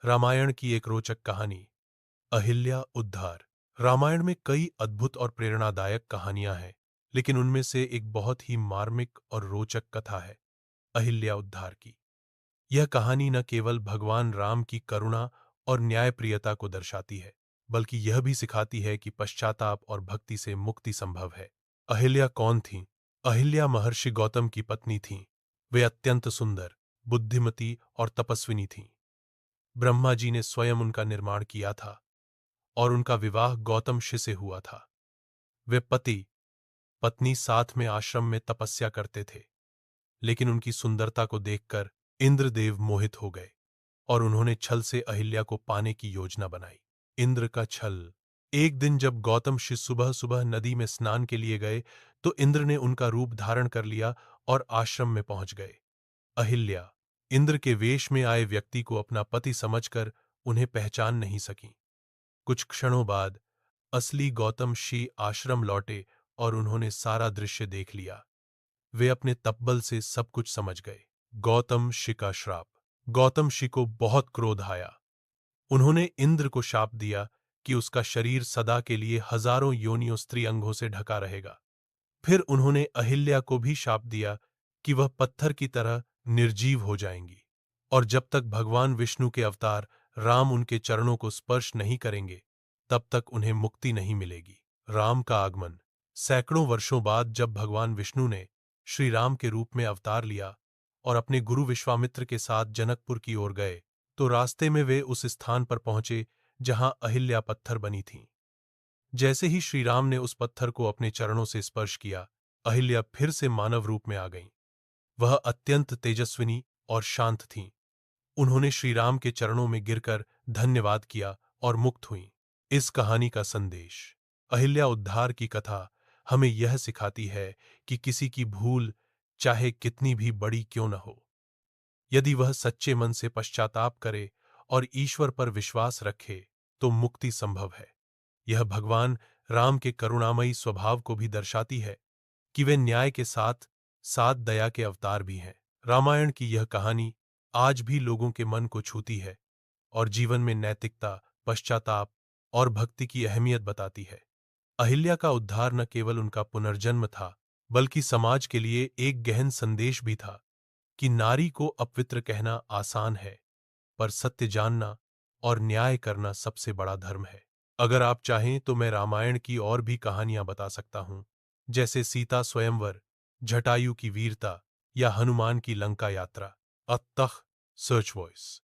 रामायण की एक रोचक कहानी। अहिल्या उद्धार। रामायण में कई अद्भुत और प्रेरणादायक कहानियां हैं, लेकिन उनमें से एक बहुत ही मार्मिक और रोचक कथा है अहिल्या उद्धार की। यह कहानी न केवल भगवान राम की करुणा और न्यायप्रियता को दर्शाती है, बल्कि यह भी सिखाती है कि पश्चाताप और भक्ति से मुक्ति संभव है। अहिल्या कौन थीं? अहिल्या महर्षि गौतम की पत्नी थीं। वे अत्यंत सुंदर, बुद्धिमती और तपस्विनी थीं। ब्रह्मा जी ने स्वयं उनका निर्माण किया था और उनका विवाह गौतम ऋषि से हुआ था। वे पति पत्नी साथ में आश्रम में तपस्या करते थे, लेकिन उनकी सुंदरता को देखकर इंद्रदेव मोहित हो गए और उन्होंने छल से अहिल्या को पाने की योजना बनाई। इंद्र का छल। एक दिन जब गौतम ऋषि सुबह सुबह नदी में स्नान के लिए गए, तो इंद्र ने उनका रूप धारण कर लिया और आश्रम में पहुंच गए। अहिल्या इंद्र के वेश में आए व्यक्ति को अपना पति समझकर उन्हें पहचान नहीं सकी। कुछ क्षणों बाद असली गौतम ऋषि आश्रम लौटे और उन्होंने सारा दृश्य देख लिया। वे अपने तपबल से सब कुछ समझ गए। गौतम ऋषि का श्राप। गौतम ऋषि को बहुत क्रोध आया। उन्होंने इंद्र को शाप दिया कि उसका शरीर सदा के लिए हजारों योनियों स्त्री अंगों से ढका रहेगा। फिर उन्होंने अहिल्या को भी शाप दिया कि वह पत्थर की तरह निर्जीव हो जाएंगी और जब तक भगवान विष्णु के अवतार राम उनके चरणों को स्पर्श नहीं करेंगे, तब तक उन्हें मुक्ति नहीं मिलेगी। राम का आगमन। सैकड़ों वर्षों बाद जब भगवान विष्णु ने श्री राम के रूप में अवतार लिया और अपने गुरु विश्वामित्र के साथ जनकपुर की ओर गए, तो रास्ते में वे उस स्थान पर पहुंचे जहां अहिल्या पत्थर बनी थीं। जैसे ही श्री राम ने उस पत्थर को अपने चरणों से स्पर्श किया, अहिल्या फिर से मानव रूप में आ गईं। वह अत्यंत तेजस्विनी और शांत थीं। उन्होंने श्री राम के चरणों में गिरकर धन्यवाद किया और मुक्त हुईं। इस कहानी का संदेश। अहिल्या उद्धार की कथा हमें यह सिखाती है कि किसी की भूल चाहे कितनी भी बड़ी क्यों न हो, यदि वह सच्चे मन से पश्चाताप करे और ईश्वर पर विश्वास रखे, तो मुक्ति संभव है। यह भगवान राम के करुणामयी स्वभाव को भी दर्शाती है कि वे न्याय के साथ साथ दया के अवतार भी हैं। रामायण की यह कहानी आज भी लोगों के मन को छूती है और जीवन में नैतिकता, पश्चाताप और भक्ति की अहमियत बताती है। अहिल्या का उद्धार न केवल उनका पुनर्जन्म था, बल्कि समाज के लिए एक गहन संदेश भी था कि नारी को अपवित्र कहना आसान है, पर सत्य जानना और न्याय करना सबसे बड़ा धर्म है। अगर आप चाहें तो मैं रामायण की और भी कहानियां बता सकता हूं, जैसे सीता स्वयंवर, जटायु की वीरता या हनुमान की लंका यात्रा। अतः सर्च वॉइस।